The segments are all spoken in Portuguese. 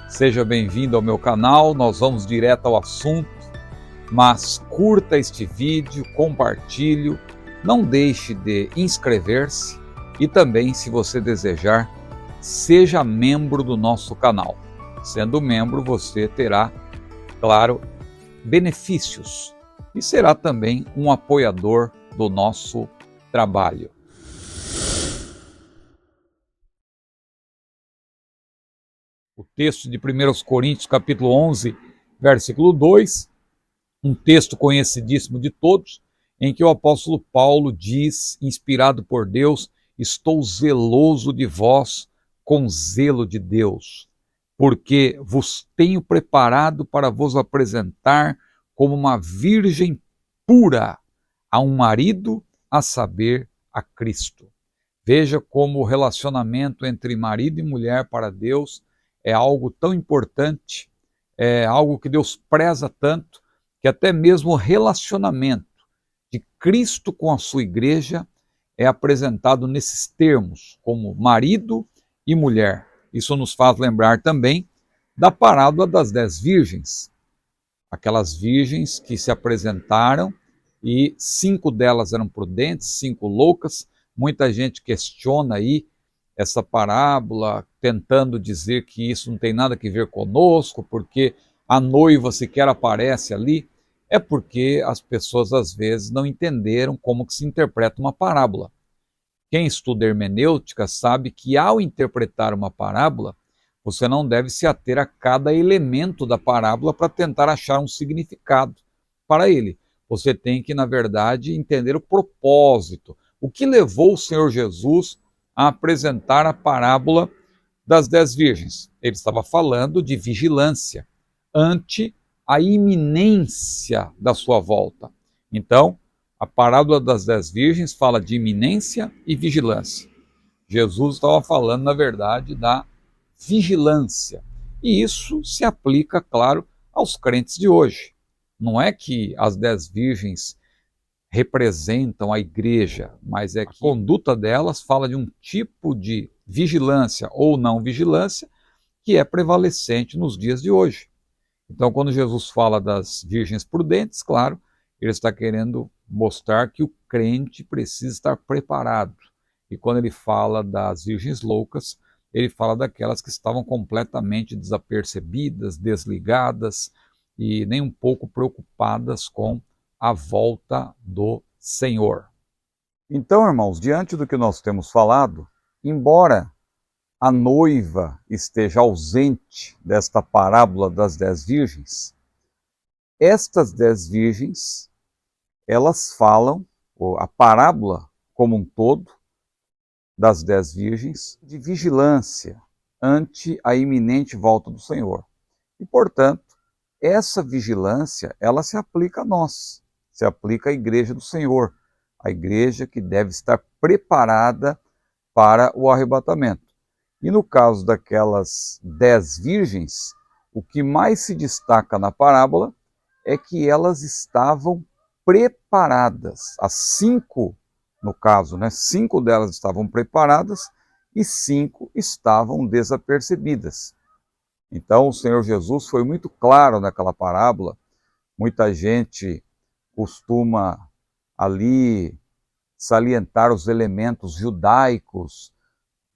Seja bem-vindo ao meu canal, nós vamos direto ao assunto, mas curta este vídeo, compartilhe, não deixe de inscrever-se e também, se você desejar, seja membro do nosso canal. Sendo membro, você terá, claro, benefícios e será também um apoiador do nosso trabalho. O texto de 1 Coríntios, capítulo 11, versículo 2, um texto conhecidíssimo de todos, em que o apóstolo Paulo diz, inspirado por Deus: estou zeloso de vós com zelo de Deus, porque vos tenho preparado para vos apresentar como uma virgem pura a um marido, a saber, a Cristo. Veja como o relacionamento entre marido e mulher para Deus é algo tão importante, é algo que Deus preza tanto, que até mesmo o relacionamento de Cristo com a sua igreja é apresentado nesses termos, como marido e mulher. Isso nos faz lembrar também da parábola das 10 virgens, aquelas virgens que se apresentaram e 5 delas eram prudentes, 5 loucas. Muita gente questiona aí essa parábola, tentando dizer que isso não tem nada a ver conosco, porque a noiva sequer aparece ali. É porque as pessoas às vezes não entenderam como que se interpreta uma parábola. Quem estuda hermenêutica sabe que ao interpretar uma parábola, você não deve se ater a cada elemento da parábola para tentar achar um significado para ele. Você tem que, na verdade, entender o propósito. O que levou o Senhor Jesus a apresentar a parábola das 10 virgens? Ele estava falando de vigilância ante a iminência da sua volta. Então, a parábola das 10 virgens fala de iminência e vigilância. Jesus estava falando, na verdade, da vigilância. E isso se aplica, claro, aos crentes de hoje. Não é que as 10 virgens representam a igreja, mas é que a conduta delas fala de um tipo de vigilância ou não vigilância que é prevalecente nos dias de hoje. Então, quando Jesus fala das virgens prudentes, claro, ele está querendo mostrar que o crente precisa estar preparado. E quando ele fala das virgens loucas, ele fala daquelas que estavam completamente desapercebidas, desligadas e nem um pouco preocupadas com a volta do Senhor. Então, irmãos, diante do que nós temos falado, embora a noiva esteja ausente desta parábola das 10 virgens, estas 10 virgens, elas falam, a parábola como um todo, das 10 virgens, de vigilância ante a iminente volta do Senhor. E, portanto, essa vigilância, ela se aplica a nós, se aplica à igreja do Senhor, a igreja que deve estar preparada para o arrebatamento. E no caso daquelas 10 virgens, o que mais se destaca na parábola é que elas estavam preparadas. As 5, no caso, 5 delas estavam preparadas e 5 estavam desapercebidas. Então o Senhor Jesus foi muito claro naquela parábola. Muita gente costuma ali salientar os elementos judaicos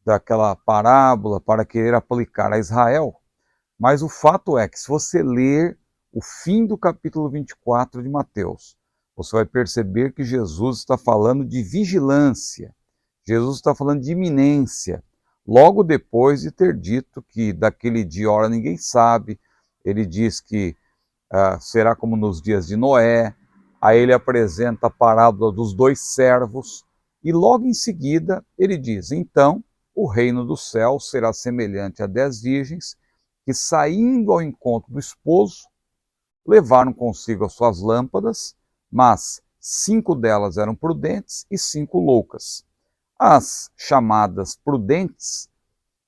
daquela parábola para querer aplicar a Israel. Mas o fato é que se você ler o fim do capítulo 24 de Mateus, você vai perceber que Jesus está falando de vigilância, Jesus está falando de iminência, logo depois de ter dito que daquele dia, hora ninguém sabe. Ele diz que será como nos dias de Noé. Aí ele apresenta a parábola dos 2 servos, e logo em seguida ele diz: então o reino do céu será semelhante a 10 virgens que, saindo ao encontro do esposo, levaram consigo as suas lâmpadas, mas 5 delas eram prudentes e 5 loucas. As chamadas prudentes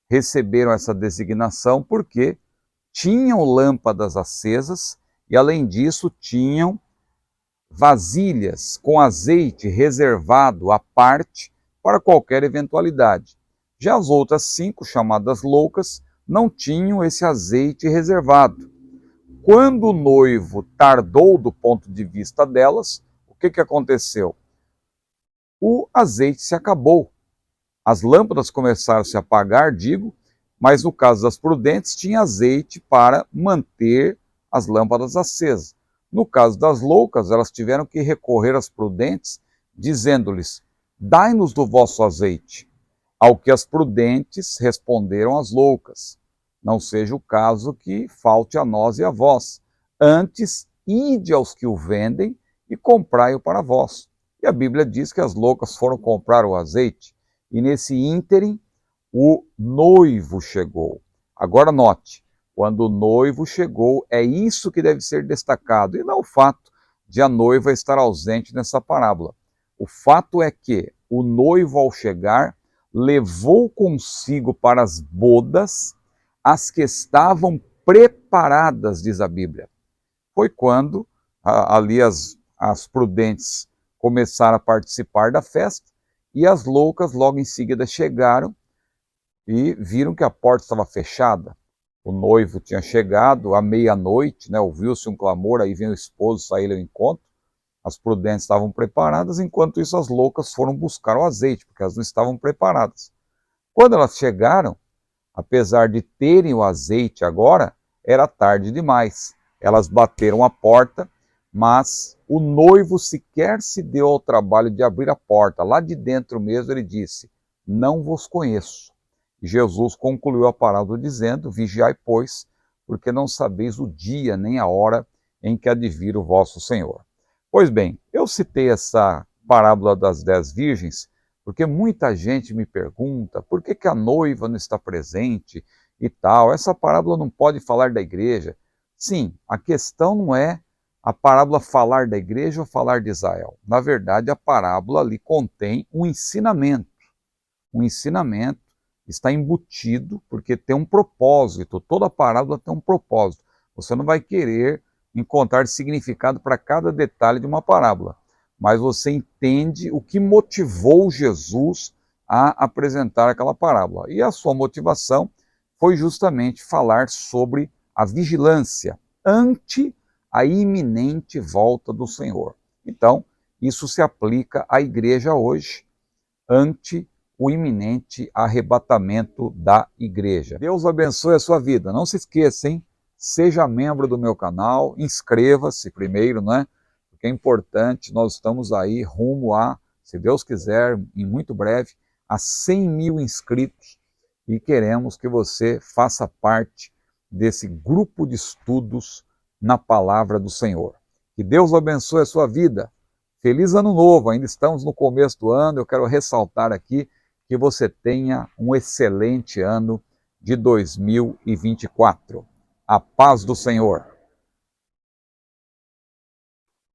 receberam essa designação porque tinham lâmpadas acesas e, além disso, tinham vasilhas com azeite reservado à parte para qualquer eventualidade. Já as outras 5, chamadas loucas, não tinham esse azeite reservado. Quando o noivo tardou do ponto de vista delas, o que aconteceu? O azeite se acabou. As lâmpadas começaram a se apagar, digo, mas no caso das prudentes tinha azeite para manter as lâmpadas acesas. No caso das loucas, elas tiveram que recorrer às prudentes, dizendo-lhes: dai-nos do vosso azeite. Ao que as prudentes responderam às loucas: não seja o caso que falte a nós e a vós. Antes, ide aos que o vendem e comprai-o para vós. E a Bíblia diz que as loucas foram comprar o azeite, e nesse ínterim o noivo chegou. Agora note, quando o noivo chegou, é isso que deve ser destacado, e não o fato de a noiva estar ausente nessa parábola. O fato é que o noivo, ao chegar, levou consigo para as bodas as que estavam preparadas, diz a Bíblia. Foi quando ali as prudentes começaram a participar da festa, e as loucas logo em seguida chegaram e viram que a porta estava fechada. O noivo tinha chegado à meia-noite, ouviu-se um clamor, aí vem o esposo sair ao encontro. As prudentes estavam preparadas, enquanto isso as loucas foram buscar o azeite, porque elas não estavam preparadas. Quando elas chegaram, apesar de terem o azeite agora, era tarde demais. Elas bateram a porta, mas o noivo sequer se deu ao trabalho de abrir a porta. Lá de dentro mesmo ele disse: não vos conheço. E Jesus concluiu a parábola dizendo: vigiai, pois, porque não sabeis o dia nem a hora em que há de vir o vosso Senhor. Pois bem, eu citei essa parábola das 10 virgens, porque muita gente me pergunta por que a noiva não está presente e tal. Essa parábola não pode falar da igreja. Sim, a questão não é a parábola falar da igreja ou falar de Israel. Na verdade, a parábola ali contém um ensinamento. Um ensinamento está embutido porque tem um propósito. Toda parábola tem um propósito. Você não vai querer encontrar significado para cada detalhe de uma parábola, mas você entende o que motivou Jesus a apresentar aquela parábola. E a sua motivação foi justamente falar sobre a vigilância ante a iminente volta do Senhor. Então, isso se aplica à igreja hoje, ante o iminente arrebatamento da igreja. Deus abençoe a sua vida. Não se esqueça, hein? Seja membro do meu canal, inscreva-se primeiro, né? Porque é importante, nós estamos aí rumo a, se Deus quiser, em muito breve, a 100 mil inscritos, e queremos que você faça parte desse grupo de estudos na palavra do Senhor. Que Deus abençoe a sua vida. Feliz Ano Novo, ainda estamos no começo do ano, eu quero ressaltar aqui que você tenha um excelente ano de 2024. A paz do Senhor.